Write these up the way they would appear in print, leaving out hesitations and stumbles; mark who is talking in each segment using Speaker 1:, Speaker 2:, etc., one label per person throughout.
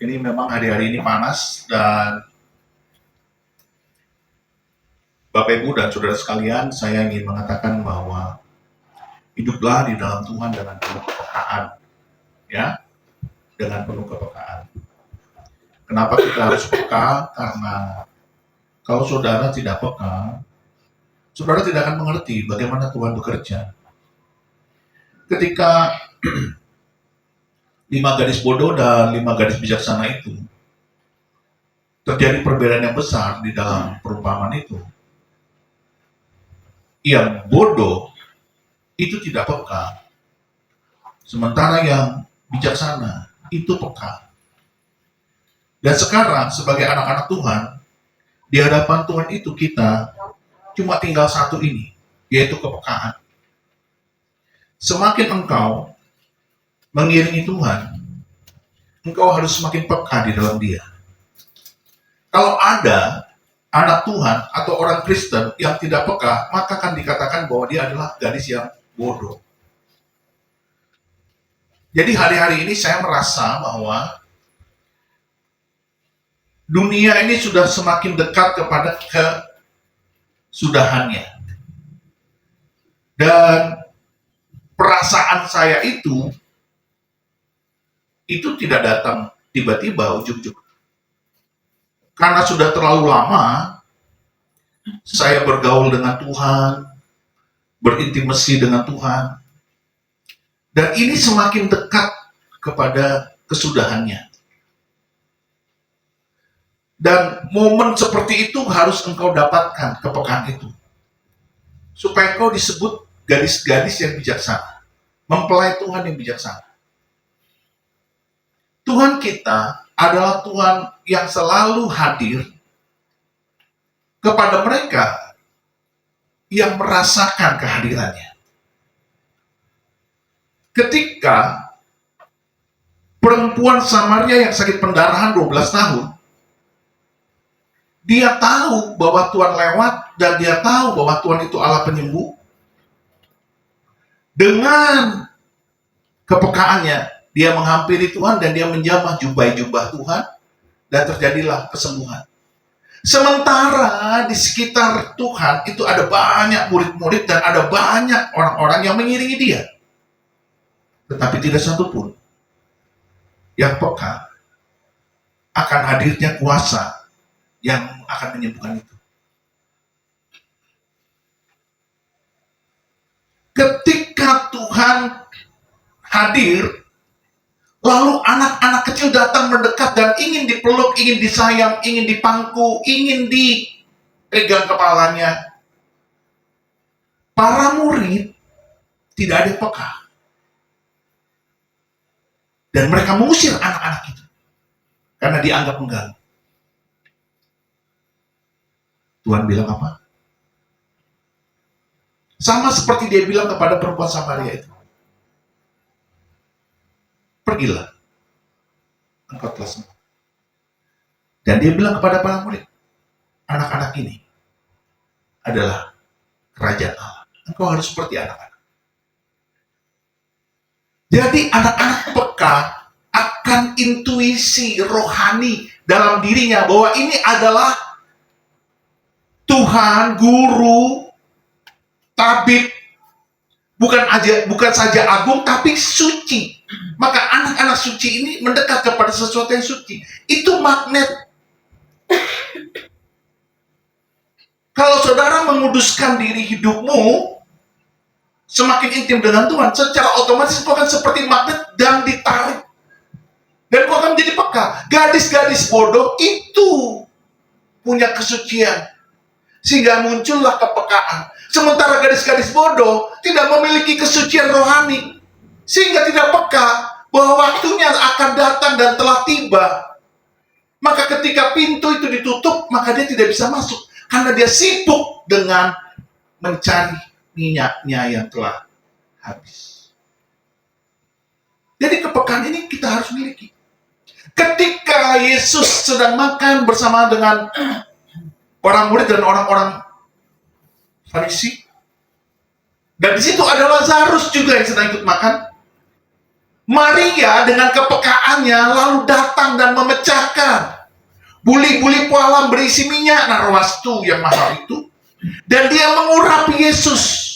Speaker 1: Ini memang hari-hari ini panas, dan Bapak Ibu dan Saudara sekalian, saya ingin mengatakan bahwa hiduplah di dalam Tuhan dengan penuh kepekaan, ya, dengan penuh kepekaan. Kenapa kita harus peka? Karena kalau saudara tidak peka, saudara tidak akan mengerti bagaimana Tuhan bekerja. Ketika 5 gadis bodoh dan 5 gadis bijaksana itu, terjadi perbedaan yang besar di dalam perumpamaan itu. Yang bodoh itu tidak peka, sementara yang bijaksana itu peka. Dan sekarang sebagai anak-anak Tuhan, di hadapan Tuhan itu kita cuma tinggal satu ini, yaitu kepekaan. Semakin engkau mengiringi Tuhan, engkau harus semakin peka di dalam Dia. Kalau ada anak Tuhan atau orang Kristen yang tidak peka, maka akan dikatakan bahwa dia adalah gadis yang bodoh. Jadi hari-hari ini saya merasa bahwa dunia ini sudah semakin dekat kepada kesudahannya. Dan perasaan saya itu tidak datang tiba-tiba ujug-ujug. Karena sudah terlalu lama saya bergaul dengan Tuhan, berintimasi dengan Tuhan, dan ini semakin dekat kepada kesudahannya. Dan momen seperti itu harus engkau dapatkan, kepekaan itu, supaya engkau disebut gadis-gadis yang bijaksana, mempelai Tuhan yang bijaksana. Tuhan kita adalah Tuhan yang selalu hadir kepada mereka yang merasakan kehadirannya. Ketika perempuan Samaria yang sakit pendarahan 12 tahun, dia tahu bahwa Tuhan lewat dan dia tahu bahwa Tuhan itu Allah penyembuh. Dengan kepekaannya, dia menghampiri Tuhan dan dia menjamah jubah-jubah Tuhan, dan terjadilah kesembuhan. Sementara di sekitar Tuhan itu ada banyak murid-murid dan ada banyak orang-orang yang mengiringi dia. Tetapi tidak satu pun yang peka akan hadirnya kuasa yang akan menyembuhkan itu. Ketika Tuhan hadir, lalu anak-anak kecil datang mendekat dan ingin dipeluk, ingin disayang, ingin dipangku, ingin dipegang kepalanya. Para murid tidak ada yang peka. Dan mereka mengusir anak-anak itu karena dianggap mengganggu. Tuhan bilang apa? Sama seperti dia bilang kepada perempuan Samaria itu. Pergilah, engkau telah sembuh. Dan dia bilang kepada para murid, anak-anak ini adalah kerajaan Allah. Engkau harus seperti anak-anak. Jadi anak-anak peka akan intuisi rohani dalam dirinya bahwa ini adalah Tuhan, guru, tabib, bukan saja agung tapi suci. Maka anak-anak suci ini mendekat kepada sesuatu yang suci. Itu magnet. Kalau saudara menguduskan diri hidupmu, semakin intim dengan Tuhan, secara otomatis kau akan seperti magnet dan ditarik. Dan kau akan menjadi peka. Gadis-gadis bodoh itu punya kesucian, sehingga muncullah kepekaan. Sementara gadis-gadis bodoh tidak memiliki kesucian rohani, sehingga tidak peka bahwa waktunya akan datang dan telah tiba. Maka ketika pintu itu ditutup, maka dia tidak bisa masuk, karena dia sibuk dengan mencari minyaknya yang telah habis. Jadi kepekaan ini kita harus miliki. Ketika Yesus sedang makan bersama dengan orang murid dan orang-orang Farisi, dan di situ ada Lazarus juga yang sedang ikut makan, Maria dengan kepekaannya lalu datang dan memecahkan buli-buli pualam berisi minyak narwastu yang mahal itu. Dan dia mengurapi Yesus.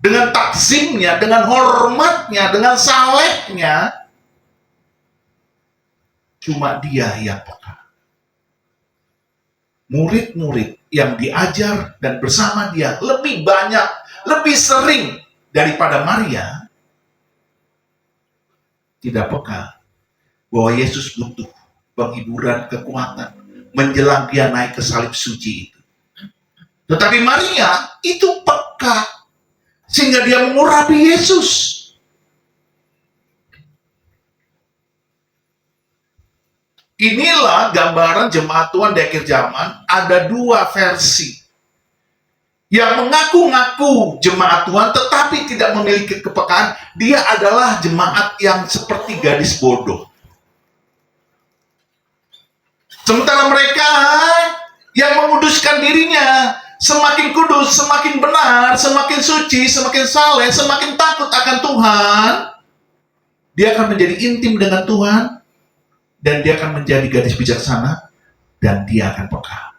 Speaker 1: Dengan takzimnya, dengan hormatnya, dengan salehnya. Cuma dia yang peka. Murid-murid yang diajar dan bersama dia lebih banyak, lebih sering daripada Maria, tidak peka bahwa Yesus butuh penghiburan, kekuatan menjelang dia naik ke salib suci itu. Tetapi Maria itu peka sehingga dia mengurapi Yesus. Inilah gambaran jemaat Tuhan di akhir zaman. Ada dua versi. Yang mengaku-ngaku jemaat Tuhan tetapi tidak memiliki kepekaan, dia adalah jemaat yang seperti gadis bodoh. Sementara mereka yang menguduskan dirinya, semakin kudus, semakin benar, semakin suci, semakin saleh, semakin takut akan Tuhan, dia akan menjadi intim dengan Tuhan, dan dia akan menjadi gadis bijaksana, dan dia akan peka.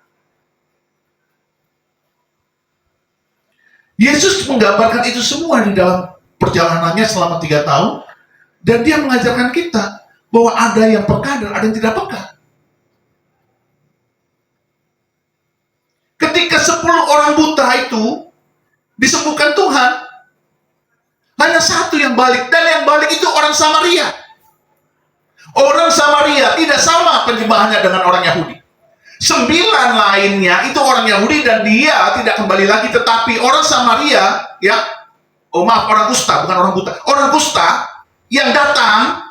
Speaker 1: Yesus menggambarkan itu semua di dalam perjalanannya selama 3 tahun, dan dia mengajarkan kita bahwa ada yang peka dan ada yang tidak peka. Ketika 10 orang buta itu disembuhkan Tuhan, hanya satu yang balik, dan yang balik itu orang Samaria. Orang Samaria tidak sama penyembahannya dengan orang Yahudi. 9 lainnya itu orang Yahudi dan dia tidak kembali lagi, tetapi orang Samaria, orang kusta, bukan orang buta. Orang kusta yang datang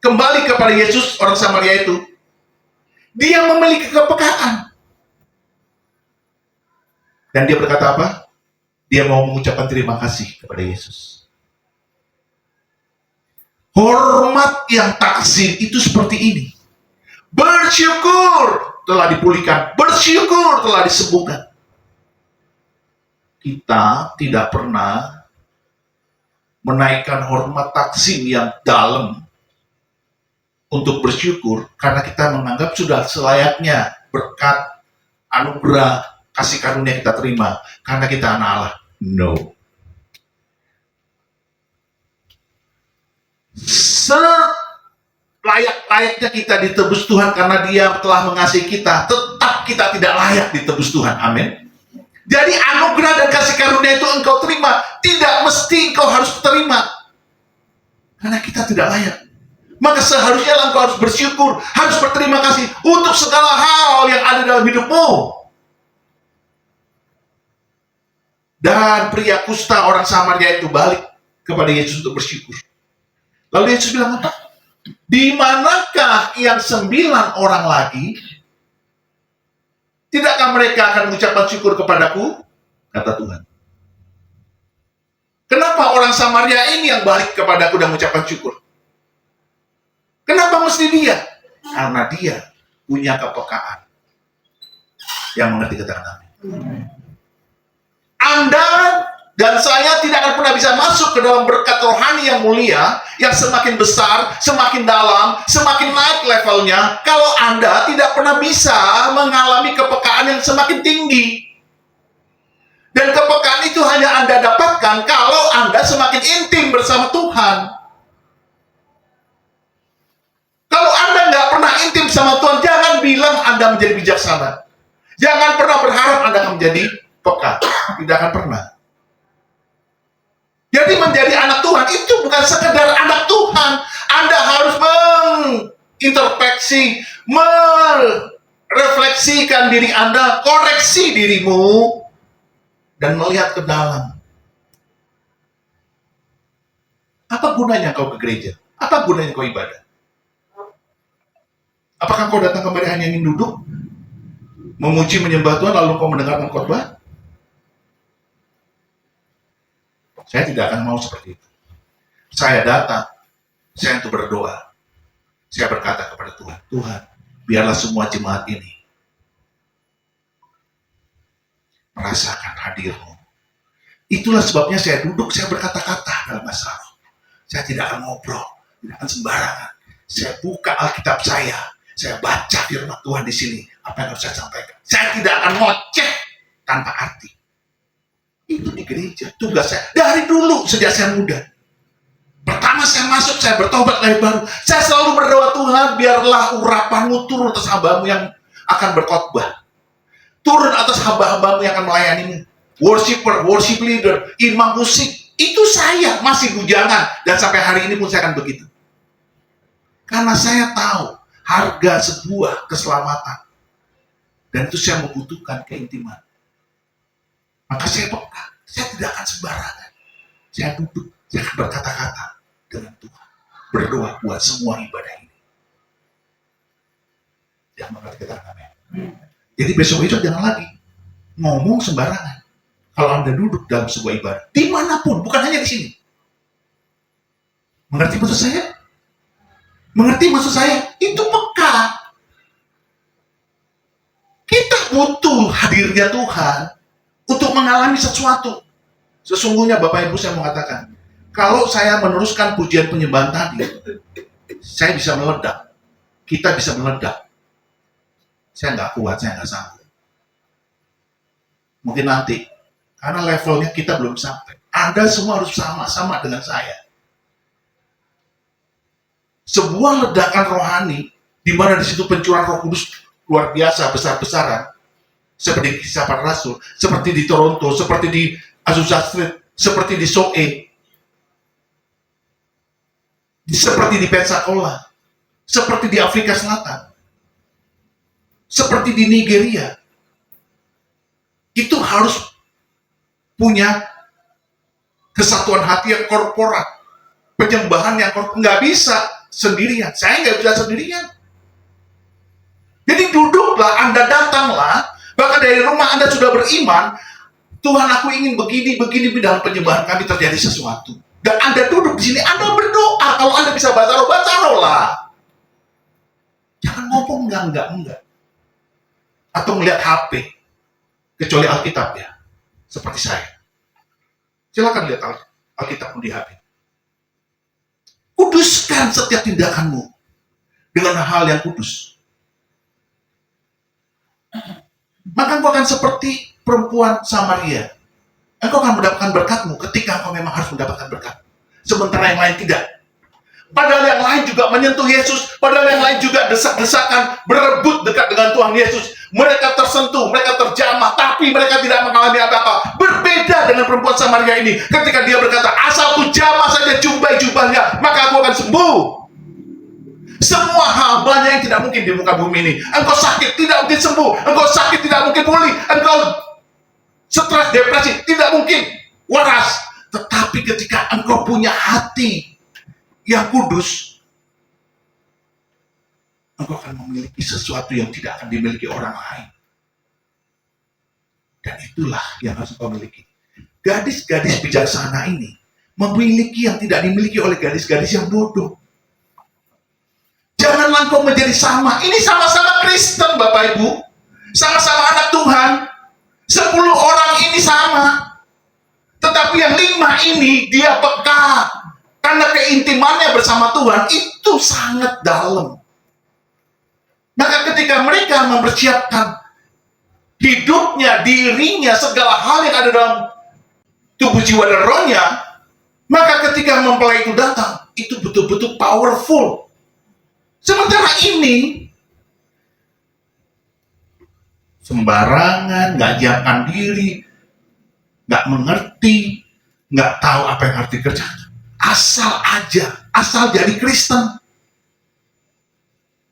Speaker 1: kembali kepada Yesus, orang Samaria itu, dia memiliki kepekaan. Dan dia berkata apa? Dia mau mengucapkan terima kasih kepada Yesus. Hormat yang takzim itu seperti ini. Bersyukur telah dipulihkan, bersyukur telah disembuhkan. Kita tidak pernah menaikkan hormat takzim yang dalam untuk bersyukur karena kita menganggap sudah selayaknya berkat, anugerah, kasih karunia kita terima karena kita anak Allah. No. Selayak-layaknya kita ditebus Tuhan karena Dia telah mengasihi kita, tetap kita tidak layak ditebus Tuhan. Amin. Jadi anugerah dan kasih karunia itu engkau terima, tidak mesti engkau harus terima karena kita tidak layak. Maka seharusnya engkau harus bersyukur, harus berterima kasih untuk segala hal yang ada dalam hidupmu. Dan pria kusta orang Samaria itu balik kepada Yesus untuk bersyukur. Lalu Yesus bilang apa? Di manakah yang 9 orang lagi? Tidakkah mereka akan mengucapkan syukur kepadaku? Kata Tuhan. Kenapa orang Samaria ini yang balik kepadaku dan mengucapkan syukur? Kenapa mesti dia? Karena dia punya kepekaan. Yang mengerti kata-kata amin. Anda dan saya tidak akan pernah bisa masuk ke dalam berkat rohani yang mulia, yang semakin besar, semakin dalam, semakin naik levelnya, kalau Anda tidak pernah bisa mengalami kepekaan yang semakin tinggi. Dan kepekaan itu hanya Anda dapatkan kalau Anda semakin intim bersama Tuhan. Kalau Anda nggak pernah intim sama Tuhan, jangan bilang Anda menjadi bijaksana. Jangan pernah berharap Anda akan menjadi peka. Tidak akan pernah. Jadi menjadi anak Tuhan itu bukan sekedar anak Tuhan. Anda harus mengintrospeksi, merefleksikan diri Anda, koreksi dirimu, dan melihat ke dalam. Apa gunanya kau ke gereja? Apa gunanya kau ibadah? Apakah kau datang kemari hanya ingin duduk, memuji menyembah Tuhan, lalu kau mendengarkan khotbah? Saya tidak akan mau seperti itu. Saya datang, saya untuk berdoa. Saya berkata kepada Tuhan, Tuhan, biarlah semua jemaat ini merasakan hadir-Mu. Itulah sebabnya saya duduk, saya berkata-kata dalam bahasa Arab. Saya tidak akan ngobrol, tidak akan sembarangan. Saya buka Alkitab saya baca firman Tuhan di sini, apa yang harus saya sampaikan. Saya tidak akan ngoceh tanpa arti. Itu di gereja, tugas saya. Dari dulu, sejak saya muda. Pertama saya masuk, saya bertobat lahir baru. Saya selalu berdoa, Tuhan, biarlah urapanmu turun atas hambamu yang akan berkhotbah. Turun atas hamba-hambamu yang akan melayanimu. Worshipper, worship leader, imam musik. Itu saya, masih bujangan. Dan sampai hari ini pun saya akan begitu. Karena saya tahu harga sebuah keselamatan. Dan itu saya membutuhkan keintiman. Maka saya peka, saya tidak akan sembarangan. Saya duduk, saya akan berkata-kata dengan Tuhan. Berdoa buat semua ibadah ini. Yang mengerti kita amin. Jadi besok-besok jangan lagi ngomong sembarangan. Kalau Anda duduk dalam sebuah ibadah, dimanapun, bukan hanya di sini. Mengerti maksud saya? Mengerti maksud saya? Itu peka. Kita butuh hadirnya Tuhan untuk mengalami sesuatu. Sesungguhnya Bapak Ibu saya mau katakan, kalau saya meneruskan pujian penyembahan tadi, saya bisa meledak. Kita bisa meledak. Saya nggak kuat, saya nggak sanggup. Mungkin nanti, karena levelnya kita belum sampai. Anda semua harus sama-sama dengan saya. Sebuah ledakan rohani, di mana di situ pencurahan Roh Kudus luar biasa, besar-besaran, seperti di Kisah Para Rasul, seperti di Toronto, seperti di Azusa Street, seperti di Soe, seperti di Pensacola, seperti di Afrika Selatan, seperti di Nigeria. Itu harus punya kesatuan hati yang korporat, penyembahan yang korporat. Nggak bisa sendirian, saya nggak bisa sendirian. Jadi duduklah, Anda datanglah, bahkan dari rumah Anda sudah beriman, Tuhan aku ingin begini, dalam penyembahan kami terjadi sesuatu. Dan Anda duduk di sini, Anda berdoa. Kalau Anda bisa baca roh lah. Jangan ngomong enggak. Atau melihat HP. Kecuali Alkitab ya. Seperti saya. Silakan lihat Alkitab di HP. Kuduskan setiap tindakanmu dengan hal yang kudus. Maka engkau akan seperti perempuan Samaria. Engkau akan mendapatkan berkatmu ketika engkau memang harus mendapatkan berkat. Sementara yang lain tidak. Padahal yang lain juga menyentuh Yesus. Padahal yang lain juga desak-desakan berebut dekat dengan Tuhan Yesus. Mereka tersentuh, mereka terjamah, tapi mereka tidak mengalami apa-apa. Berbeda dengan perempuan Samaria ini. Ketika dia berkata, asal ku jamah saja jubahnya, maka aku akan sembuh. Semua hal banyak yang tidak mungkin di muka bumi ini. Engkau sakit, tidak mungkin sembuh. Engkau sakit, tidak mungkin pulih. Engkau stres, depresi, tidak mungkin waras. Tetapi ketika engkau punya hati yang kudus, engkau akan memiliki sesuatu yang tidak akan dimiliki orang lain. Dan itulah yang harus engkau miliki. Gadis-gadis bijaksana ini memiliki yang tidak dimiliki oleh gadis-gadis yang bodoh. Janganlah engkau menjadi sama. Ini sama-sama Kristen, Bapak Ibu. Sama-sama anak Tuhan. 10 orang ini sama. Tetapi yang 5 ini dia peka. Karena keintimannya bersama Tuhan itu sangat dalam. Maka ketika mereka mempersiapkan hidupnya, dirinya, segala hal yang ada dalam tubuh, jiwa, dan rohnya, maka ketika mempelai itu datang, itu betul-betul powerful. Sementara ini sembarangan, nggak siapkan diri, nggak mengerti, nggak tahu apa yang harus dikerjakan. Asal jadi Kristen,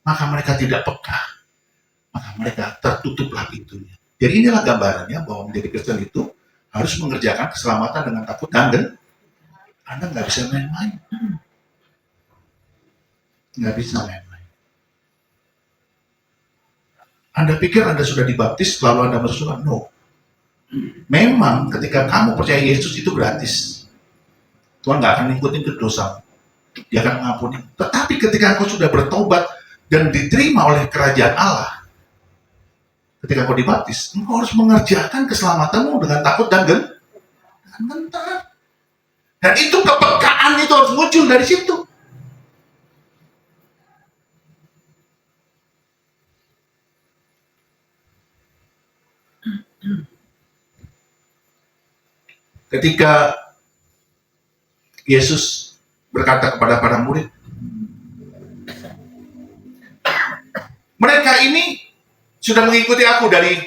Speaker 1: maka mereka tidak peka, maka mereka tertutuplah pintunya. Jadi inilah gambarannya bahwa menjadi Kristen itu harus mengerjakan keselamatan dengan takut dan Anda nggak bisa main-main. Nggak bisa main-main. Anda pikir Anda sudah dibaptis lalu Anda masuk surga? No. Memang ketika kamu percaya Yesus itu gratis. Tuhan nggak akan ngikutin ke dosa. Dia akan mengampuni. Tetapi ketika engkau sudah bertobat dan diterima oleh kerajaan Allah, ketika engkau dibaptis, engkau harus mengerjakan keselamatanmu dengan takut dan gentar. Dan itu kepekaan itu harus muncul dari situ. Ketika Yesus berkata kepada para murid, mereka ini sudah mengikuti aku dari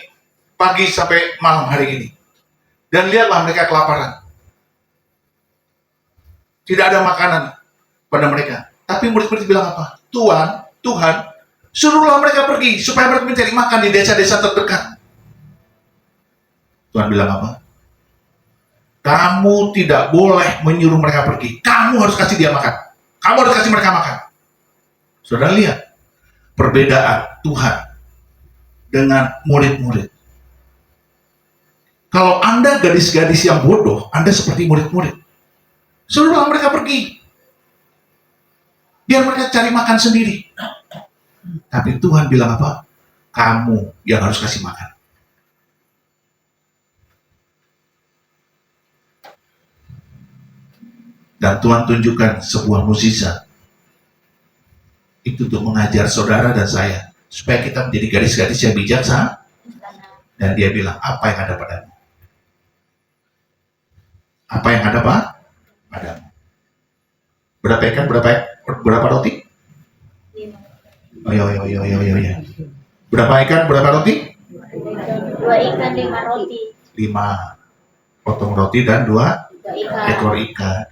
Speaker 1: pagi sampai malam hari ini. Dan lihatlah mereka kelaparan. Tidak ada makanan pada mereka. Tapi murid-murid bilang apa? Tuhan, suruhlah mereka pergi supaya mereka mencari makan di desa-desa terdekat. Tuhan bilang apa? Kamu tidak boleh menyuruh mereka pergi. Kamu harus kasih dia makan. Kamu harus kasih mereka makan. Saudara lihat perbedaan Tuhan dengan murid-murid. Kalau Anda gadis-gadis yang bodoh, Anda seperti murid-murid. Suruhlah mereka pergi. Biar mereka cari makan sendiri. Tapi Tuhan bilang apa? Kamu yang harus kasih makan. Dan Tuhan tunjukkan sebuah mukjizat. Itu untuk mengajar saudara dan saya. Supaya kita menjadi gadis-gadis yang bijaksana. Dan dia bilang, apa yang ada padamu? Apa yang ada padamu? Berapa ikan, berapa roti? Oh, iya. Berapa ikan, berapa roti?
Speaker 2: 2 ikan, 5 roti.
Speaker 1: 5 potong roti dan 2 ekor ikan.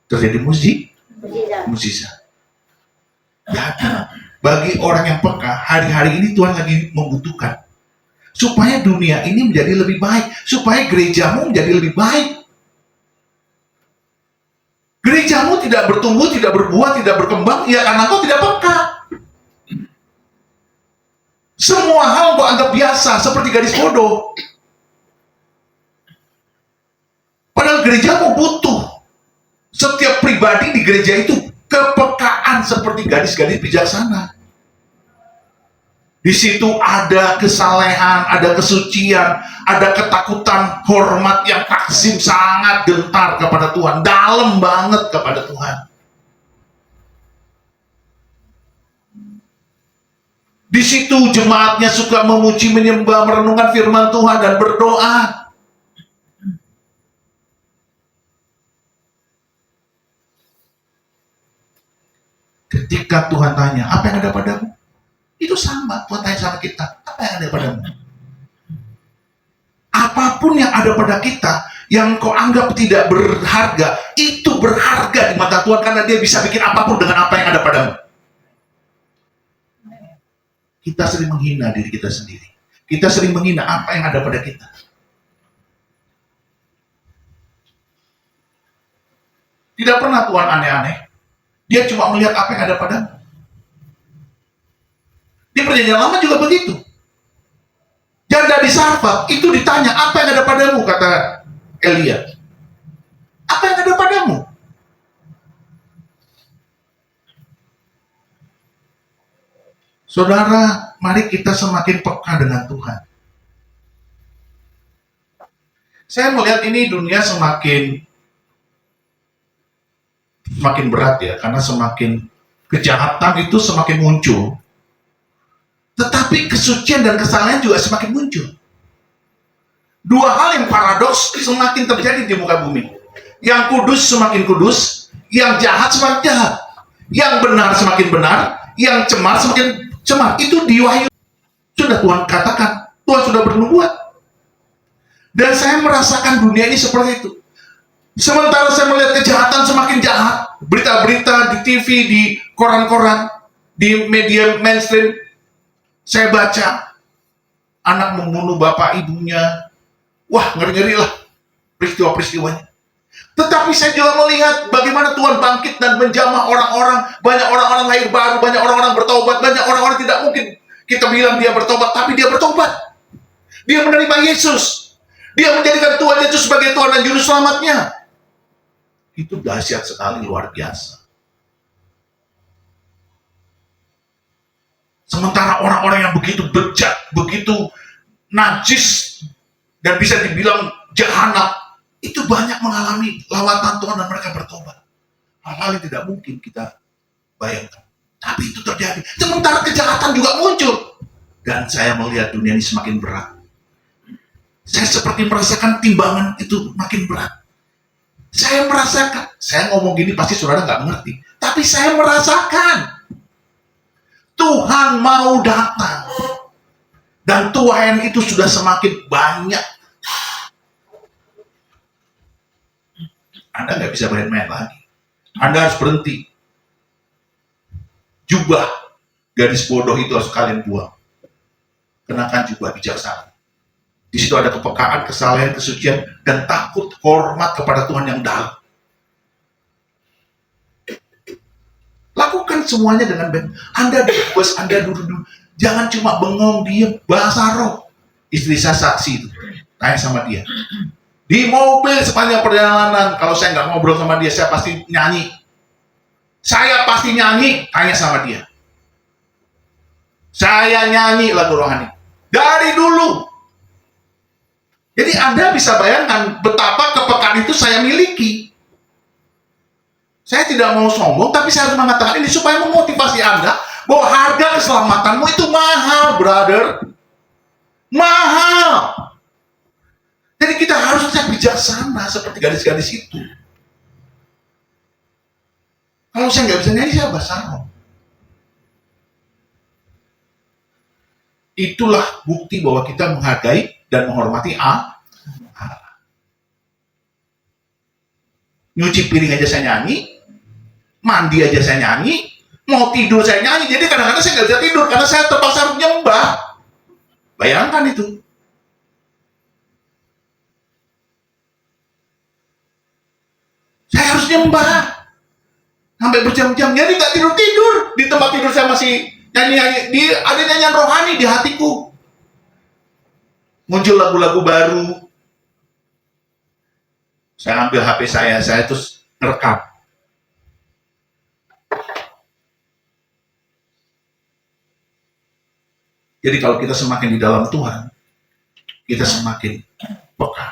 Speaker 1: Terjadi mukjizat. Jadi bagi orang yang peka, hari-hari ini Tuhan lagi membutuhkan supaya dunia ini menjadi lebih baik, supaya gerejamu menjadi lebih baik. Gerejamu tidak bertumbuh, tidak berbuah, tidak berkembang, ya karena kau tidak peka. Semua hal kau anggap biasa, seperti gadis bodoh. Padahal gerejamu butuh. Setiap pribadi di gereja itu kepekaan seperti gadis-gadis bijaksana. Di situ ada kesalehan, ada kesucian, ada ketakutan, hormat yang takzim sangat gentar kepada Tuhan, dalam banget kepada Tuhan. Di situ jemaatnya suka memuji, menyembah, merenungkan firman Tuhan dan berdoa. Ketika Tuhan tanya, apa yang ada padamu? Itu sama, Tuhan tanya sama kita, apa yang ada padamu? Apapun yang ada pada kita, yang kau anggap tidak berharga, itu berharga di mata Tuhan, karena dia bisa bikin apapun dengan apa yang ada padamu. Kita sering menghina diri kita sendiri. Kita sering menghina apa yang ada pada kita. Tidak pernah Tuhan aneh-aneh. Dia cuma melihat apa yang ada padamu. Di perjanjian lama juga begitu. Janda di Sarfat itu ditanya, apa yang ada padamu, kata Elia. Apa yang ada padamu? Saudara, mari kita semakin peka dengan Tuhan. Saya melihat ini dunia semakin berat ya, karena semakin kejahatan itu semakin muncul. Tetapi kesucian dan kesalahan juga semakin muncul. Dua hal yang paradoks semakin terjadi di muka bumi. Yang kudus semakin kudus, yang jahat semakin jahat. Yang benar semakin benar, yang cemar semakin cemar. Itu di Wahyu sudah Tuhan katakan, Tuhan sudah bernubuat. Dan saya merasakan dunia ini seperti itu. Sementara saya melihat kejahatan semakin jahat, berita-berita di TV, di koran-koran, di media mainstream, saya baca anak membunuh bapak ibunya. Wah, ngeri-ngeri lah peristiwa-peristiwanya. Tetapi saya juga melihat bagaimana Tuhan bangkit dan menjamah orang-orang. Banyak orang-orang lahir baru, banyak orang-orang bertobat, banyak orang-orang tidak mungkin kita bilang dia bertobat, tapi dia bertobat. Dia menerima Yesus. Dia menjadikan Tuhan Yesus sebagai Tuhan dan Juru Selamatnya. Itu dahsyat sekali, luar biasa. Sementara orang-orang yang begitu bejat, begitu najis, dan bisa dibilang jahanam, itu banyak mengalami lawatan Tuhan dan mereka bertobat. Hal-hal yang tidak mungkin kita bayangkan. Tapi itu terjadi. Sementara kejahatan juga muncul. Dan saya melihat dunia ini semakin berat. Saya seperti merasakan timbangan itu makin berat. Saya merasakan. Saya ngomong gini pasti saudara nggak mengerti. Tapi saya merasakan. Tuhan mau datang. Dan Tuhan itu sudah semakin banyak. Anda nggak bisa main-main lagi. Anda harus berhenti. Jubah gadis bodoh itu harus kalian buang. Kenakan jubah bijaksana. Di situ ada kepekaan, kesalehan, kesucian, dan takut, hormat kepada Tuhan yang dalam. Lakukan semuanya dengan baik. Anda bebas, Anda duduk. Jangan cuma bengong, diem, bahasa roh. Istri saya saksi itu. Tanya sama dia. Di mobil sepanjang perjalanan, kalau saya nggak ngobrol sama dia, saya pasti nyanyi. Saya pasti nyanyi, tanya sama dia. Saya nyanyi lagu rohani. Dari dulu. Jadi Anda bisa bayangkan betapa kepekaan itu saya miliki. Saya tidak mau sombong, tapi saya harus mengatakan ini supaya memotivasi Anda bahwa harga keselamatanmu itu mahal, brother. Mahal. Jadi kita harusnya bijaksana seperti gadis-gadis itu. Kalau saya nggak bisa nyanyi, saya bahasa roh. Itulah bukti bahwa kita menghargai dan menghormati Allah. Nyuci piring aja saya nyanyi, mandi aja saya nyanyi, mau tidur saya nyanyi. Jadi kadang-kadang saya nggak bisa tidur karena saya terpaksa harus nyembah. Bayangkan itu. Saya harus nyembah sampai berjam-jam. Jadi nggak tidur-tidur. Di tempat tidur saya masih nyanyi-nyanyi. Ada nyanyian rohani di hatiku. Muncul lagu-lagu baru. Saya ambil HP saya terus ngerekam. Jadi kalau kita semakin di dalam Tuhan, kita semakin peka.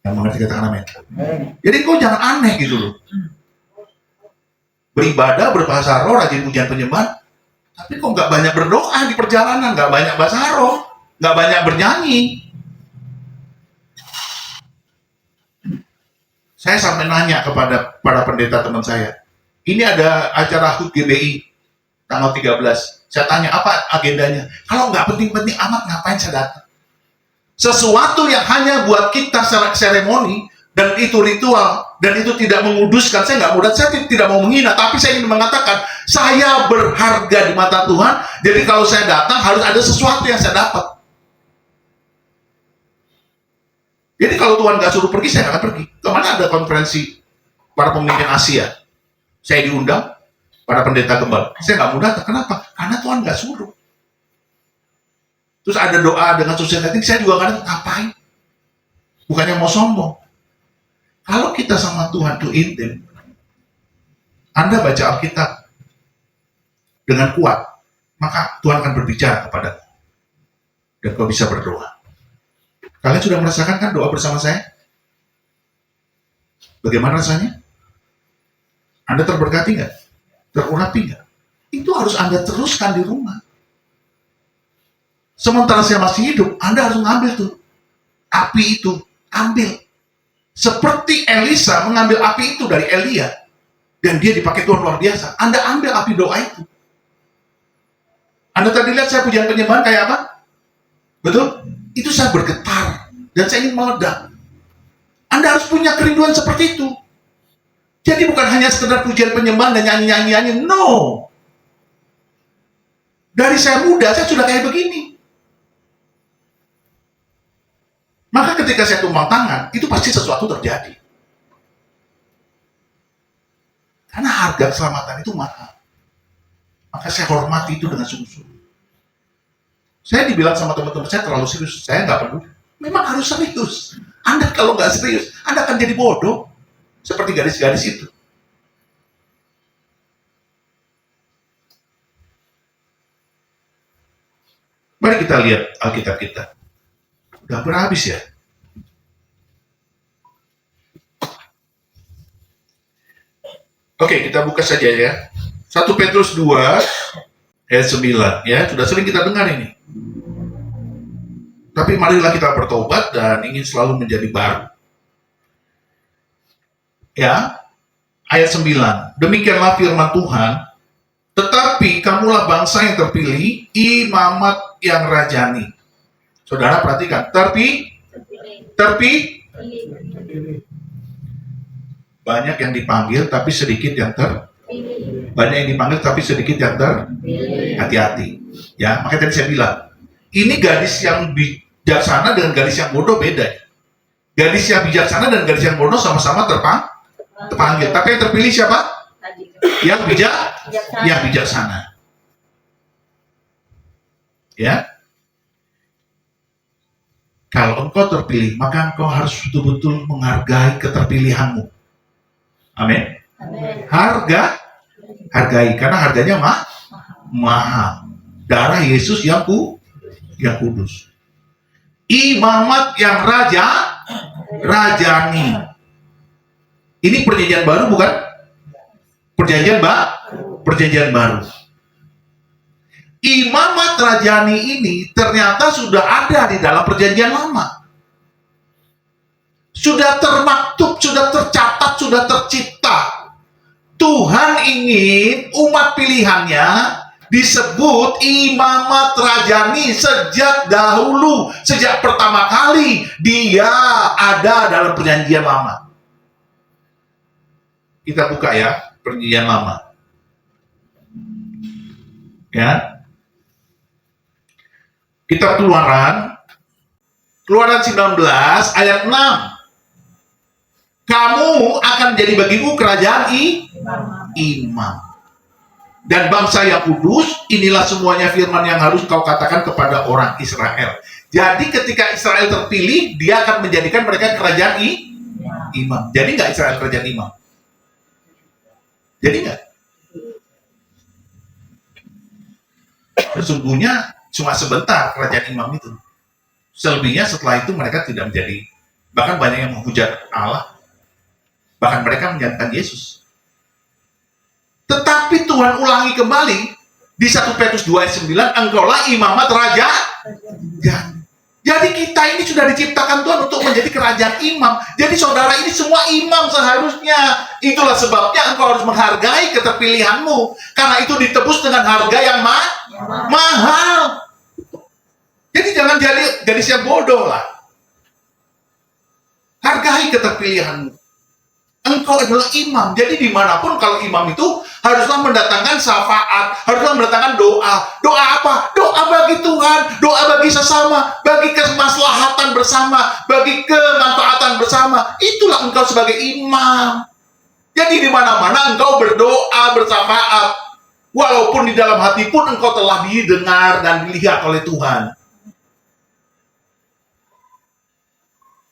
Speaker 1: Yang mengerti katakan amin. Jadi kau jangan aneh gitu loh. Beribadah, berbahasa roh, rajin pujian penyembahan, tapi kok nggak banyak berdoa di perjalanan, nggak banyak bahasa roh, nggak banyak bernyanyi. Saya sampai nanya kepada para pendeta teman saya, ini ada acara HUT GBI tanggal 13. Saya tanya apa agendanya? Kalau nggak penting-penting amat ngapain saya datang? Sesuatu yang hanya buat kita seremoni dan itu ritual dan itu tidak menguduskan, saya nggak mudah, saya tidak mau menghina, tapi saya ingin mengatakan saya berharga di mata Tuhan. Jadi kalau saya datang harus ada sesuatu yang saya dapat. Jadi kalau Tuhan nggak suruh pergi, saya nggak akan pergi. Kemana ada konferensi para pemimpin Asia? Saya diundang, para pendeta gembala. Saya nggak mau datang. Kenapa? Karena Tuhan nggak suruh. Terus ada doa dengan social netting, saya juga nggak datang. Ngapain? Bukannya mau sombong. Kalau kita sama Tuhan itu intim, Anda baca Alkitab dengan kuat, maka Tuhan akan berbicara kepadamu. Dan kau bisa berdoa. Kalian sudah merasakan kan doa bersama saya? Bagaimana rasanya? Anda terberkati nggak? Terurapi nggak? Itu harus Anda teruskan di rumah. Sementara saya masih hidup, Anda harus mengambil tuh api itu, ambil. Seperti Elisa mengambil api itu dari Elia, dan dia dipakai Tuhan luar biasa. Anda ambil api doa itu. Anda tadi lihat saya pujian penyembahan kayak apa? Betul? Itu saya bergetar dan saya ingin meledak. Anda harus punya kerinduan seperti itu. Jadi bukan hanya sekedar pujian penyembahan dan nyanyi-nyanyi, no. Dari saya muda saya sudah kayak begini. Maka ketika saya tumpang tangan, itu pasti sesuatu terjadi. Karena harga keselamatan itu mahal. Maka saya hormati itu dengan sungguh-sungguh. Saya dibilang sama teman-teman saya terlalu serius. Saya nggak peduli. Memang harus serius. Anda kalau nggak serius, Anda akan jadi bodoh. Seperti gadis-gadis itu. Mari kita lihat Alkitab kita. Udah berhabis ya. Oke, kita buka saja ya. 1 Petrus 2 ayat 9 ya, sudah sering kita dengar ini. Tapi marilah kita bertobat dan ingin selalu menjadi baru. Ya, ayat 9. Demikianlah firman Tuhan, tetapi kamulah bangsa yang terpilih, imamat yang rajani. Saudara perhatikan, banyak yang dipanggil tapi sedikit yang banyak yang dipanggil tapi sedikit yang hati-hati. Ya, makanya tadi saya bilang, ini gadis yang bijaksana dengan gadis yang bodoh beda. Gadis yang bijaksana dan gadis yang bodoh sama-sama terpanggil. Tapi yang terpilih siapa? Yang bijaksana. Ya. Kalau engkau terpilih, maka engkau harus betul-betul menghargai keterpilihanmu. Amin. Hargai, karena harganya mahal. Darah Yesus yang kudus. Imamat yang rajani. Ini perjanjian baru bukan? Perjanjian baru. Imamat rajani ini ternyata sudah ada di dalam perjanjian lama. Sudah termaktub, sudah tercatat, sudah tercipta. Tuhan ingin umat pilihannya disebut imamat rajani sejak dahulu, sejak pertama kali dia ada dalam perjanjian lama. Kita buka ya, perjanjian lama. Ya. Kitab Keluaran 19 ayat 6. Kamu akan menjadi bagiku kerajaan imam dan bangsa yang kudus. Inilah semuanya firman yang harus kau katakan kepada orang Israel. Jadi ketika Israel terpilih, dia akan menjadikan mereka kerajaan imam. Jadi nggak Israel kerajaan imam? Jadi nggak? Sesungguhnya cuma sebentar kerajaan imam itu. Selebihnya setelah itu mereka tidak menjadi. Bahkan banyak yang menghujat Allah. Bahkan mereka menjadikan Yesus. Tetapi Tuhan ulangi kembali di 1 Petrus 2 ayat 9, engkaulah imamat raja. Jadi kita ini sudah diciptakan Tuhan untuk menjadi kerajaan imam. Jadi saudara ini semua imam seharusnya. Itulah sebabnya engkau harus menghargai keterpilihanmu. Karena itu ditebus dengan harga yang mahal. Jadi jangan jadi gadis yang bodoh lah. Hargai keterpilihanmu. Engkau adalah imam. Jadi dimanapun kalau imam itu haruslah mendatangkan syafaat, haruslah mendatangkan doa. Doa apa? Doa bagi Tuhan, doa bagi sesama, bagi kemaslahatan bersama, bagi kemanfaatan bersama. Itulah engkau sebagai imam. Jadi di mana-mana engkau berdoa, bersyafaat. Walaupun di dalam hati pun engkau telah didengar dan dilihat oleh Tuhan.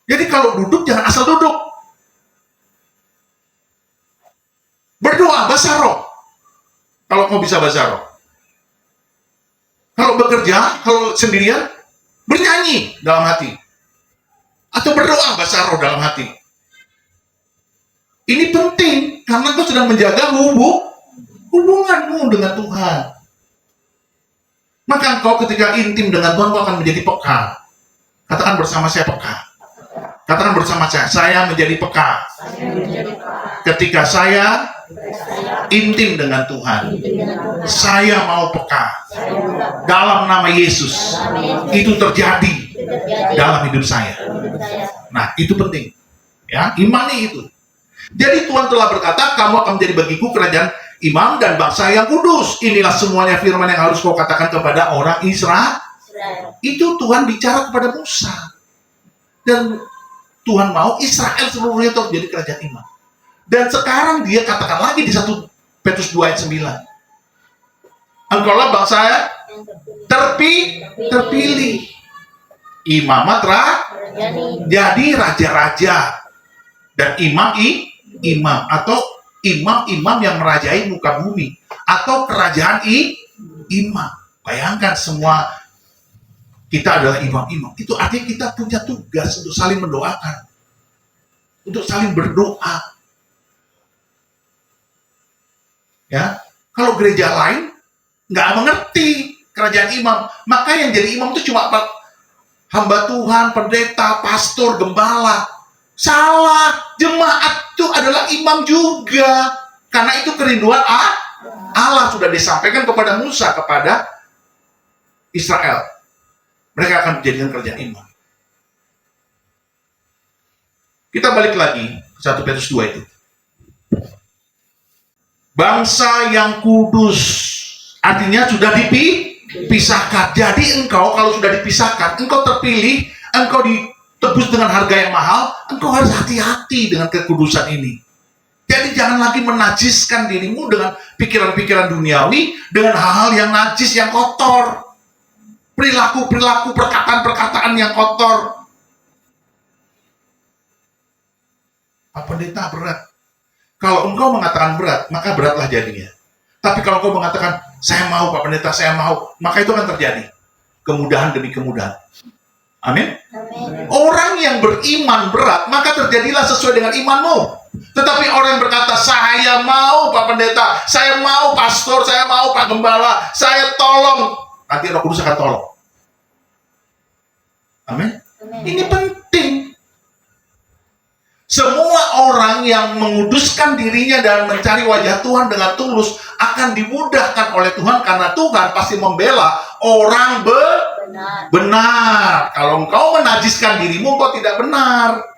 Speaker 1: Jadi kalau duduk jangan asal duduk. Berdoa bahasa roh. Kalau mau bisa bahasa roh. Kalau bekerja, kalau sendirian, bernyanyi dalam hati. Atau berdoa bahasa roh dalam hati. Ini penting karena kau sedang menjaga hubunganmu dengan Tuhan. Maka engkau ketika intim dengan Tuhan, kau akan menjadi peka. Katakan bersama saya peka. Katakan bersama saya menjadi peka. Ketika saya intim dengan Tuhan, saya mau peka. Dalam nama Yesus, itu terjadi dalam hidup saya. Nah, itu penting. Ya, imani itu. Jadi Tuhan telah berkata, kamu akan menjadi bagiku kerajaan imam dan bangsa yang kudus. Inilah semuanya firman yang harus kau katakan kepada orang Israel. Itu Tuhan bicara kepada Musa. Dan Tuhan mau Israel seluruhnya itu menjadi kerajaan imam. Dan sekarang dia katakan lagi di 1 Petrus 2 ayat 9. Engkaulah bangsa terpilih. Imamat jadi raja-raja. Dan imam atau imam-imam yang merajai muka bumi. Atau kerajaan imam. Bayangkan semua kita adalah imam-imam. Itu artinya kita punya tugas untuk saling mendoakan. Untuk saling berdoa. Ya, kalau gereja lain nggak mengerti kerajaan imam, maka yang jadi imam itu cuma hamba Tuhan, pendeta, pastor, gembala. Salah, jemaat itu adalah imam juga. Karena itu kerinduan Allah sudah disampaikan kepada Musa, kepada Israel. Mereka akan menjadikan kerajaan imam. Kita balik lagi ke 1 Petrus 2 itu. Bangsa yang kudus, artinya sudah dipisahkan. Jadi engkau kalau sudah dipisahkan, engkau terpilih, engkau ditebus dengan harga yang mahal, engkau harus hati-hati dengan kekudusan ini. Jadi jangan lagi menajiskan dirimu dengan pikiran-pikiran duniawi, dengan hal-hal yang najis, yang kotor. Perilaku-perilaku, perkataan-perkataan yang kotor. Pak Pendeta, berat. Kalau engkau mengatakan berat, maka beratlah jadinya. Tapi kalau engkau mengatakan, saya mau Pak Pendeta, saya mau, maka itu akan terjadi. Kemudahan demi kemudahan. Amin.
Speaker 2: Amin.
Speaker 1: Orang yang beriman berat, maka terjadilah sesuai dengan imanmu. Tetapi orang yang berkata, saya mau Pak Pendeta, saya mau pastor, saya mau Pak Gembala, saya tolong, nanti Roh Kudus akan tolong. Amin.
Speaker 2: Amin.
Speaker 1: Ini penting. Semua orang yang menguduskan dirinya dan mencari wajah Tuhan dengan tulus akan dimudahkan oleh Tuhan, karena Tuhan pasti membela orang benar. Kalau engkau menajiskan dirimu, engkau tidak benar.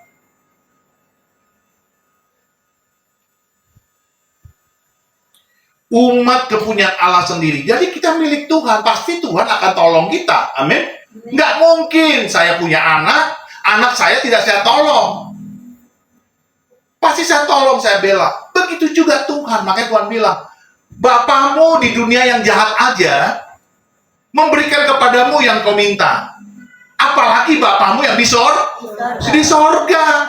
Speaker 1: Umat kepunyaan Allah sendiri. Jadi kita milik Tuhan, pasti Tuhan akan tolong kita. Amin. Nggak mungkin saya punya anak saya tidak saya tolong. Pasti saya tolong, saya bela. Begitu juga Tuhan. Makanya Tuhan bilang, Bapamu di dunia yang jahat aja memberikan kepadamu yang kau minta. Apalagi Bapamu yang di sorga.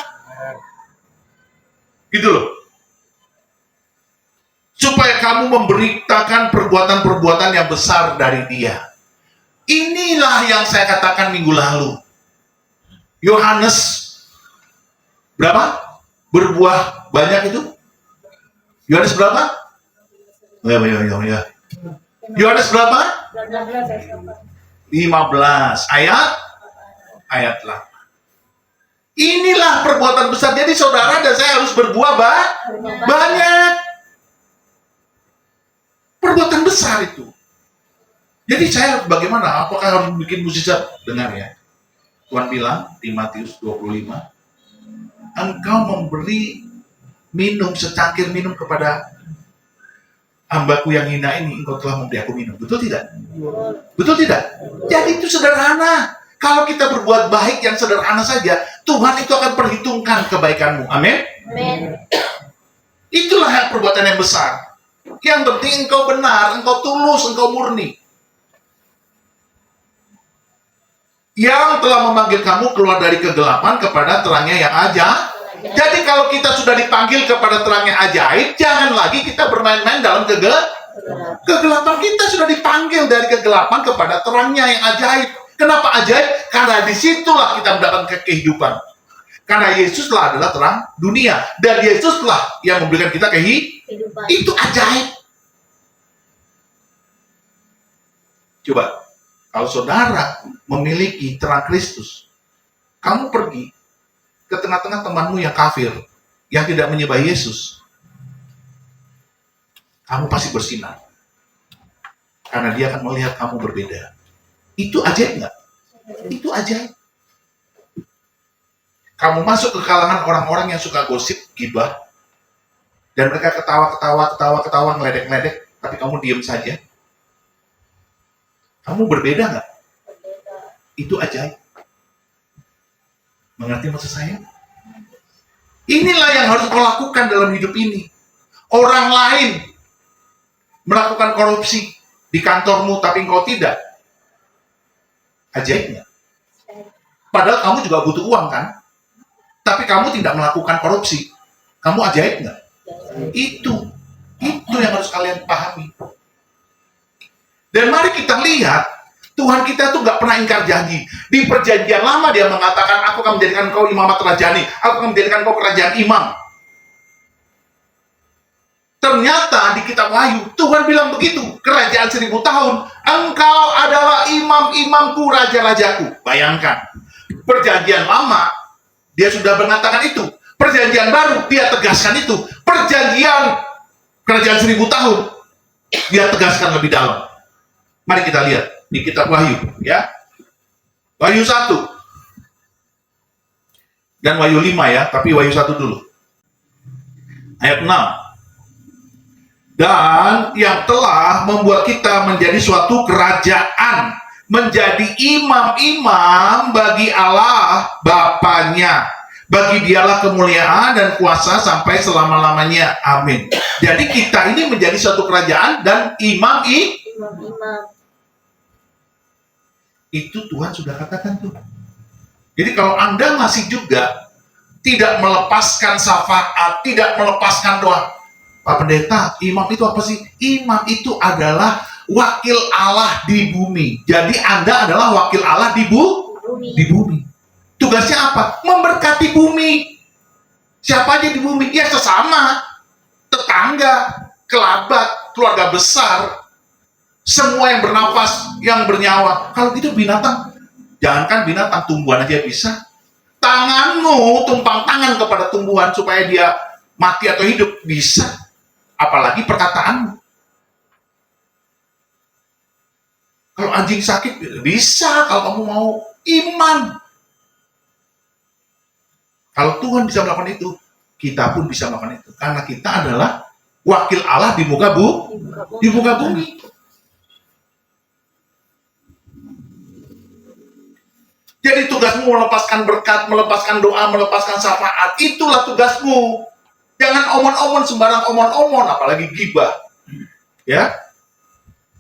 Speaker 1: Gitu loh. Supaya kamu memberitakan perbuatan-perbuatan yang besar dari Dia. Inilah yang saya katakan minggu lalu. Yohanes berapa? Berbuah banyak itu? Yohanes berapa? Ya. Yohanes berapa? 15 ayat 8. Inilah perbuatan besar. Jadi saudara dan saya harus berbuah banyak. Perbuatan besar itu. Jadi saya bagaimana? Apakah harus bikin mukjizat? Dengar ya. Tuhan bilang di Matius 25, engkau memberi minum secangkir minum kepada hambaku yang hina ini, engkau telah memberi aku minum. Betul tidak? Betul tidak? Jadi itu sederhana. Kalau kita berbuat baik yang sederhana saja, Tuhan itu akan perhitungkan kebaikanmu. Amin?
Speaker 2: Amin.
Speaker 1: Itulah yang perbuatan yang besar. Yang penting engkau benar, engkau tulus, engkau murni. Yang telah memanggil kamu keluar dari kegelapan kepada terangnya yang ajaib. Jadi kalau kita sudah dipanggil kepada terangnya ajaib, jangan lagi kita bermain-main dalam kegelapan. Kita sudah dipanggil dari kegelapan kepada terangnya yang ajaib. Kenapa ajaib? Karena disitulah kita mendapatkan kehidupan. Karena Yesuslah adalah terang dunia. Dan Yesuslah yang memberikan kita kehidupan. Itu ajaib. Coba, kalau saudara memiliki terang Kristus, kamu pergi ke tengah-tengah temanmu yang kafir, yang tidak menyembah Yesus, kamu pasti bersinar. Karena dia akan melihat kamu berbeda. Itu ajaib nggak? Itu ajaib. Kamu masuk ke kalangan orang-orang yang suka gosip, gibah, dan mereka ketawa, ngeledek-ngeledek, tapi kamu diam saja. Kamu berbeda nggak? Itu ajaib. Mengerti maksud saya? Inilah yang harus kau lakukan dalam hidup ini. Orang lain melakukan korupsi di kantormu, tapi engkau tidak. Ajaib nggak? Padahal kamu juga butuh uang kan? Tapi kamu tidak melakukan korupsi. Kamu ajaib nggak? Itu yang harus kalian pahami. Dan mari kita lihat, Tuhan kita tuh nggak pernah ingkar janji. Di perjanjian lama dia mengatakan, aku akan menjadikan kau imamat rajani. Aku akan menjadikan kau kerajaan imam. Ternyata di kitab Wahyu, Tuhan bilang begitu, kerajaan 1000 tahun, engkau adalah imam-imamku, raja-rajaku. Bayangkan, perjanjian lama, dia sudah mengatakan itu. Perjanjian baru, dia tegaskan itu. Perjanjian kerajaan 1000 tahun, dia tegaskan lebih dalam. Mari kita lihat di kitab Wahyu, ya. Wahyu 1 dan Wahyu 5 ya, tapi Wahyu 1 dulu. Ayat 6. Dan yang telah membuat kita menjadi suatu kerajaan, menjadi imam-imam bagi Allah Bapanya. Bagi dialah kemuliaan dan kuasa sampai selama-lamanya. Amin. Jadi kita ini menjadi suatu kerajaan dan
Speaker 2: Imam-imam.
Speaker 1: Itu Tuhan sudah katakan tuh. Jadi kalau Anda masih juga tidak melepaskan syafaat, tidak melepaskan doa, Pak Pendeta, imam itu apa sih? Imam itu adalah wakil Allah di bumi. Jadi Anda adalah wakil Allah di bumi. Tugasnya apa? Memberkati bumi. Siapa aja di bumi? Ya sesama, tetangga, kerabat, keluarga besar, semua yang bernafas, yang bernyawa. Kalau gitu binatang, jangankan binatang, tumbuhan aja bisa. Tanganmu tumpang tangan kepada tumbuhan supaya dia mati atau hidup, bisa. Apalagi perkataanmu. Kalau anjing sakit, bisa kalau kamu mau iman. Kalau Tuhan bisa melakukan itu, kita pun bisa melakukan itu. Karena kita adalah wakil Allah di muka bumi. Jadi tugasmu melepaskan berkat, melepaskan doa, melepaskan syafaat. Itulah tugasmu. Jangan omon-omon, sembarang omon-omon, apalagi gibah. Ya.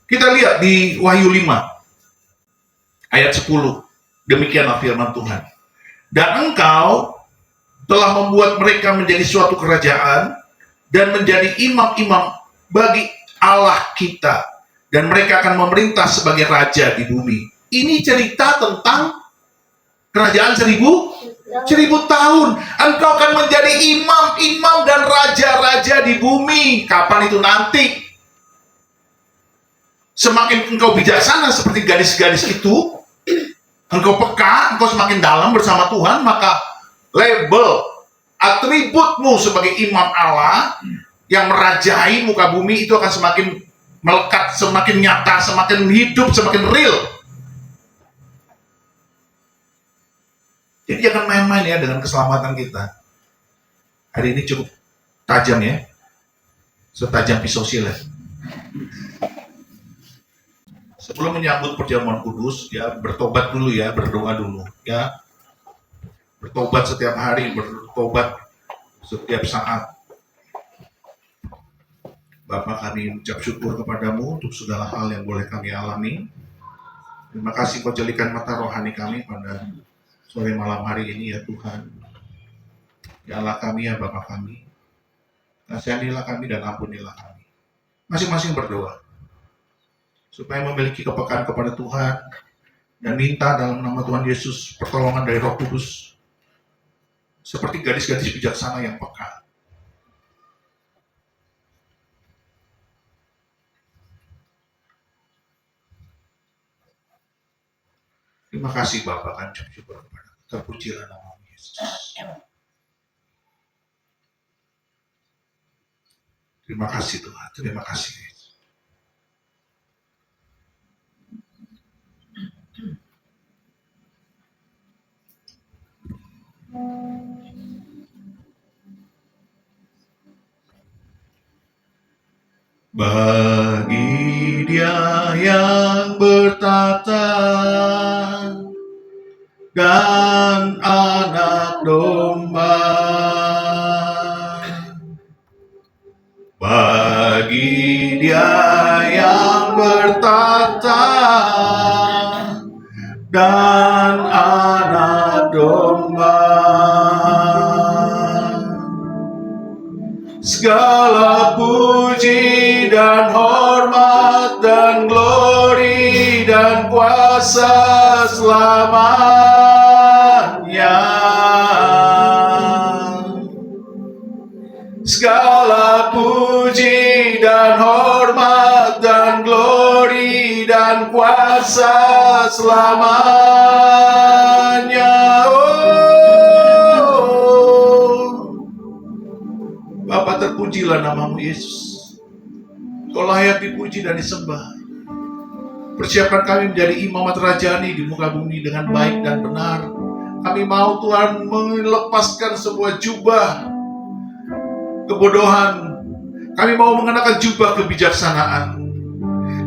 Speaker 1: Kita lihat di Wahyu 5 ayat 10. Demikianlah firman Tuhan. Dan engkau telah membuat mereka menjadi suatu kerajaan dan menjadi imam-imam bagi Allah kita, dan mereka akan memerintah sebagai raja di bumi. Ini cerita tentang kerajaan 1000 tahun. Engkau akan menjadi imam-imam dan raja-raja di bumi. Kapan itu nanti? Semakin engkau bijaksana seperti gadis-gadis itu, engkau peka, engkau semakin dalam bersama Tuhan, maka label, atributmu sebagai imam Allah yang merajai muka bumi itu akan semakin melekat, semakin nyata, semakin hidup, semakin real. Jadi jangan main-main ya dengan keselamatan kita. Hari ini cukup tajam ya. Setajam pisau silet. Sebelum menyambut perjamuan kudus, ya bertobat dulu ya, berdoa dulu ya. Bertobat setiap hari, bertobat setiap saat. Bapa, kami ucap syukur kepadamu untuk segala hal yang boleh kami alami. Terima kasih kau jelikan mata rohani kami pada sore malam hari ini ya Tuhan. Ya Allah kami, ya Bapa kami, kasihanilah kami dan ampunilah kami. Masing-masing berdoa supaya memiliki kepekaan kepada Tuhan dan minta dalam nama Tuhan Yesus pertolongan dari Roh Kudus seperti gadis-gadis bijaksana yang peka. Terima kasih Bapak, kami ucap syukur kepada terpujilah nama Yesus. Terima kasih Tuhan, terima kasih. Bagi Dia yang bertata dan anak domba, bagi Dia yang bertata dan anak domba, segala puji dan hormat dan glori dan kuasa selamanya. Segala puji kuasa selamanya. Bapa, terpujilah namamu Yesus. Kau layak dipuji dan disembah. Persiapkan kami menjadi imamat rajani di muka bumi dengan baik dan benar. Kami mau Tuhan melepaskan sebuah jubah kebodohan. Kami mau mengenakan jubah kebijaksanaan.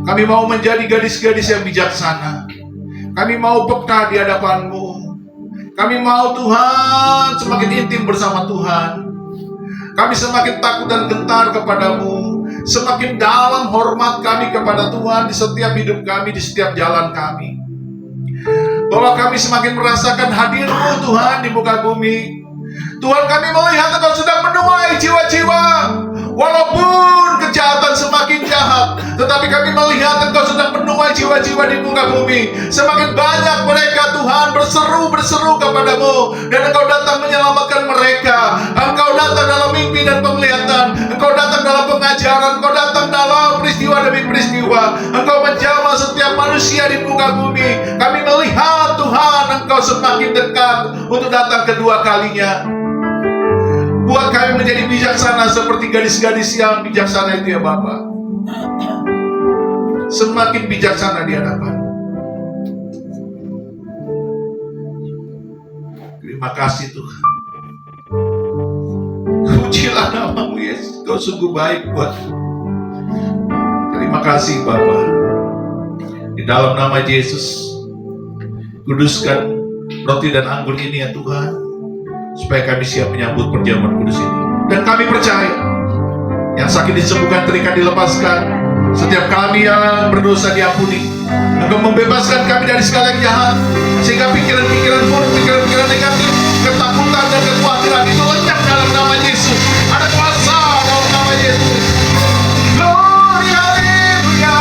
Speaker 1: Kami mau menjadi gadis-gadis yang bijaksana. Kami mau peka di hadapan-Mu. Kami mau Tuhan semakin intim bersama Tuhan. Kami semakin takut dan gentar kepadamu. Semakin dalam hormat kami kepada Tuhan di setiap hidup kami, di setiap jalan kami. Bahwa kami semakin merasakan hadir-Mu Tuhan di muka bumi. Tuhan, kami melihat Engkau sedang menuai jiwa-jiwa. Walaupun kejahatan semakin jahat, tetapi kami melihat Engkau sedang menuai jiwa-jiwa di muka bumi. Semakin banyak mereka Tuhan berseru kepadamu, dan Engkau datang menyelamatkan mereka. Engkau datang dalam mimpi dan penglihatan. Engkau datang dalam pengajaran. Engkau datang dalam peristiwa demi peristiwa. Engkau menjamah setiap manusia di muka bumi. Kami melihat Tuhan, Engkau semakin dekat untuk datang kedua kalinya. Buat kami menjadi bijaksana seperti gadis-gadis yang bijaksana itu ya Bapa. Semakin bijaksana di hadapan. Terima kasih Tuhan. Pujilah namamu Yesus. Kau sungguh baik buat. Terima kasih Bapa. Di dalam nama Yesus, kuduskan roti dan anggur ini ya Tuhan, supaya kami siap menyambut perjamuan kudus ini. Dan kami percaya, yang sakit disembuhkan, terikat dilepaskan, setiap kami yang berdosa diampuni. Engkau membebaskan kami dari segala yang jahat, sehingga pikiran-pikiran buruk, pikiran-pikiran negatif, ketakutan dan kekhawatiran itu lenyap dalam nama Yesus. Ada kuasa dalam nama Yesus. Glory, haleluya.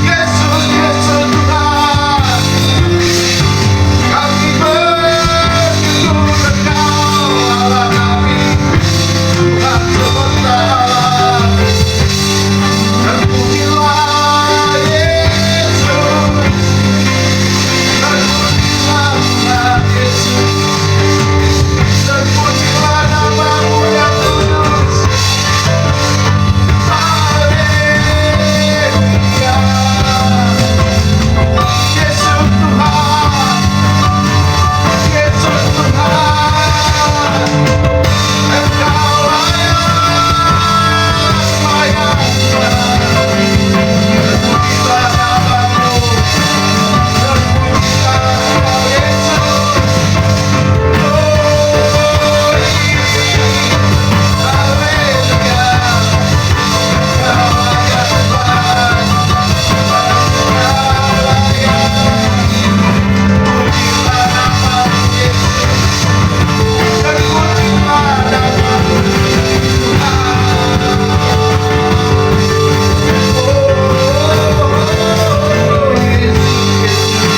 Speaker 1: Yesus, Yesus Tuhan. Kami bersyukur Engkau Allah kami, Tuhan semesta alam. Terpujilah Yesus, terpujilah Tuhan Yesus, terpujilah namamu yang kudus. Haleluya. Yesus Tuhan, Yesus Tuhan, Engkau layak, terpujilah namamu, terpujilah Yesus. Glory, haleluya. Engkau layak Tuhan, Engkau layak. Pujilah namamu Yesus, terpujilah namamu Tuhan. Oh Yesus,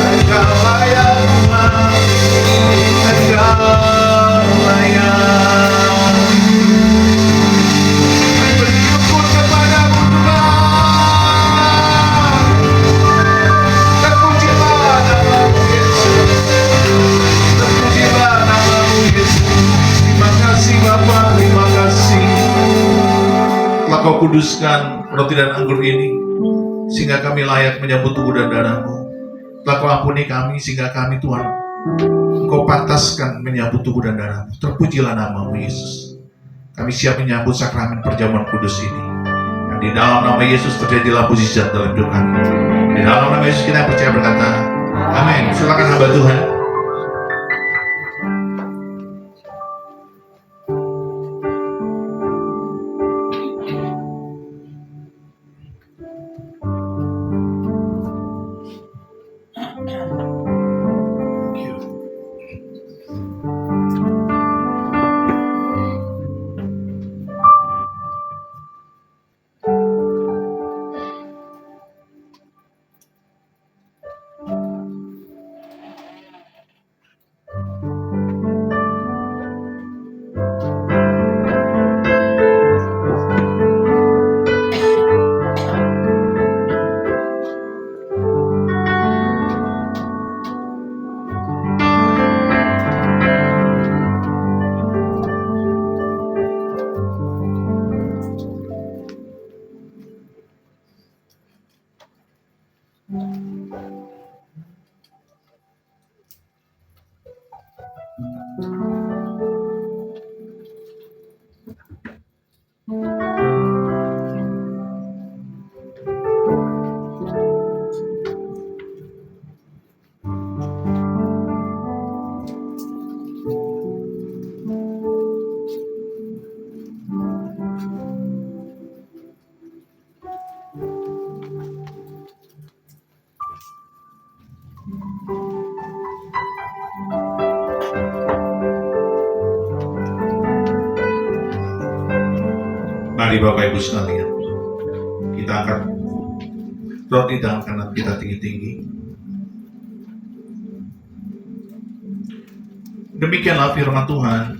Speaker 1: Engkau layak Tuhan, Engkau layak. Bersyukur kepadamu Tuhan. Terpujilah namamu Yesus, terpujilah namamu Yesus. Terima kasih Bapa, terima kasih telah Kau kuduskan roti dan anggur ini, sehingga kami layak menyambut tubuh dan darah-Mu. Telah Kau ampuni kami, sehingga kami Tuhan, Kau pantaskan menyambut tubuh dan darah-Mu. Terpujilah namamu Yesus. Kami siap menyambut sakramen perjamuan kudus ini. Dan di dalam nama Yesus terjadilah mukjizat dalam hidup kami. Di dalam nama Yesus kita percaya berkata, amin. Silakan hamba Tuhan. Mari Bapak Ibu sekalian, kita angkat roti tangan kanan kita tinggi-tinggi. Demikianlah firman Tuhan.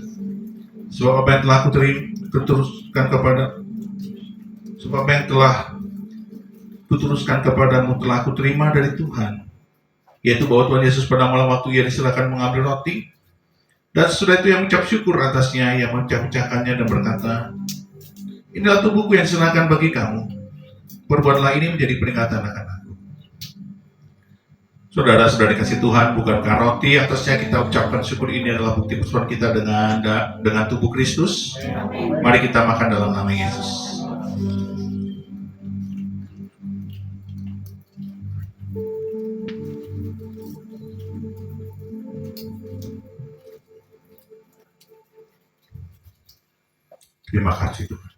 Speaker 1: Sebab apa yang telah kuteruskan kepadamu telah kuterima dari Tuhan, yaitu bahwa Tuhan Yesus pada malam waktu ia diserahkan mengambil roti, dan sesudah itu ia mengucap syukur atasnya, ia memecah-mecahkannya dan berkata, inilah tubuhku yang diserahkan bagi kamu, perbuatlah ini menjadi peringatan akan aku. Saudara-saudara dikasih Tuhan, bukankah roti atasnya kita ucapkan syukur ini adalah bukti persekutuan kita dengan tubuh Kristus? Mari kita makan dalam nama Yesus. Terima kasih Tuhan.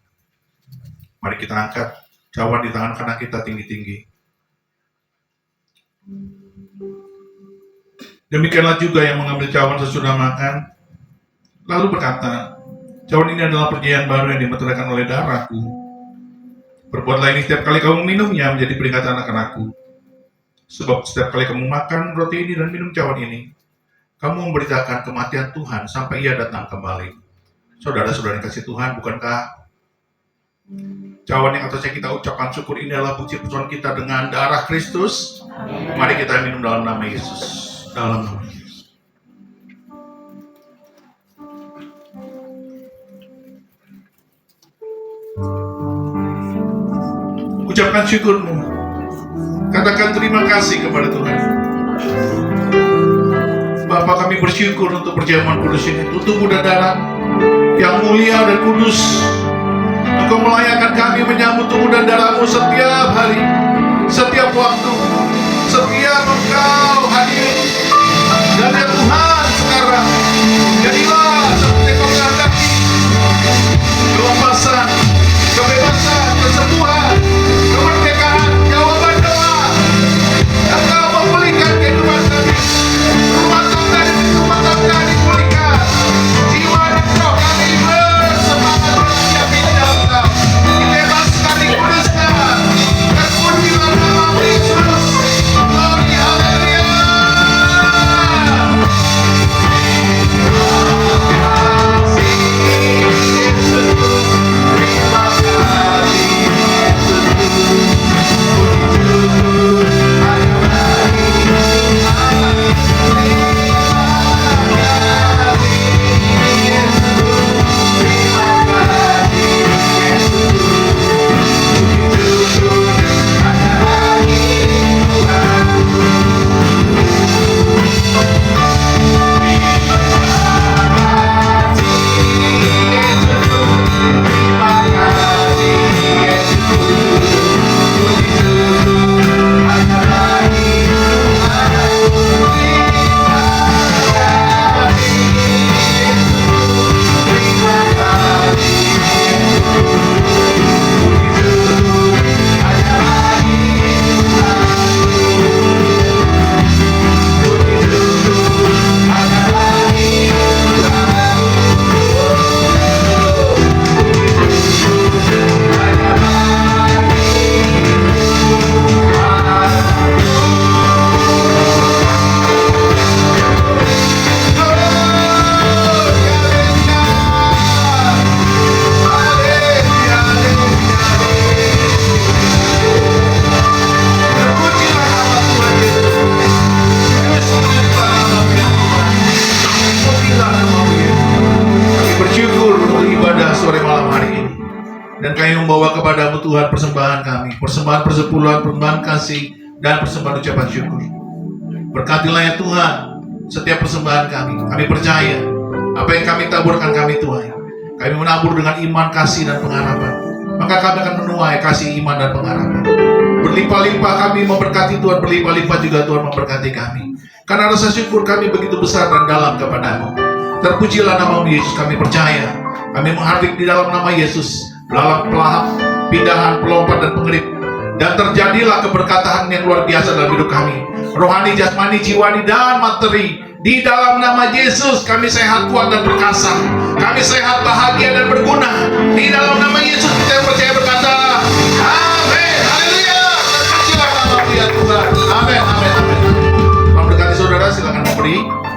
Speaker 1: Mari kita angkat cawan di tangan kanan kita tinggi-tinggi. Demikianlah juga yang mengambil cawan sesudah makan, lalu berkata, cawan ini adalah perjanjian baru yang dimeteraikan oleh darahku. Perbuatlah ini setiap kali kamu minumnya menjadi peringatan akan aku. Sebab setiap kali kamu makan roti ini dan minum cawan ini, kamu memberitakan kematian Tuhan sampai ia datang kembali. Saudara-saudara kasih Tuhan, bukankah cawan yang atasnya kita ucapkan syukur ini adalah bukti persekutuan kita dengan darah Kristus? Mari kita minum dalam nama Yesus. Dalam nama Yesus. Ucapkan syukurmu. Katakan terima kasih kepada Tuhan. Bapa, kami bersyukur untuk perjamuan kudus ini, untuk tubuh dan darah yang mulia dan kudus. Engkau melayakkan kami menyambut tubuh dan darah-Mu setiap hari, setiap waktu, setiap Engkau hadir. Dan ya Tuhan, sekarang jadilah seperti Engkau menghendaki kelepasan, kebebasan, kesembuhan, kemerdekaan, jawaban doa. Engkau memulihkan kehidupan kami, rumah tangga dipulihkan, jiwa dan roh kami bersemangat setiap di dalam Engkau, dibebaskan, dikuduskan, terpujilah nama Kristus. Glory, haleluya. Membawa kepadamu Tuhan persembahan kami, persembahan persepuluhan, persembahan kasih, dan persembahan ucapan syukur. Berkatilah ya Tuhan setiap persembahan kami. Kami percaya apa yang kami taburkan kami tuai, Kami menabur dengan iman, kasih, dan pengharapan. Maka kami akan menuai kasih, iman, dan pengharapan. Berlimpah-limpah kami memberkati Tuhan, berlimpah-limpah juga Tuhan memberkati kami. Karena rasa syukur kami begitu besar dan dalam kepadamu. Terpujilah nama Yesus, kami percaya. Kami menghardik di dalam nama Yesus, dalam pelahap, pindahan, pelompat, dan pengelip. Dan terjadilah keberkatan yang luar biasa dalam hidup kami. Rohani, jasmani, jiwani, dan materi. Di dalam nama Yesus kami sehat, kuat, dan perkasa. Kami sehat, bahagia, dan berguna. Di dalam nama Yesus kita percaya berkata amin. Haleluya. Terpujilah nama Tuhan. Amin, amin, amin. Tuhan berkati saudara, silakan memberi.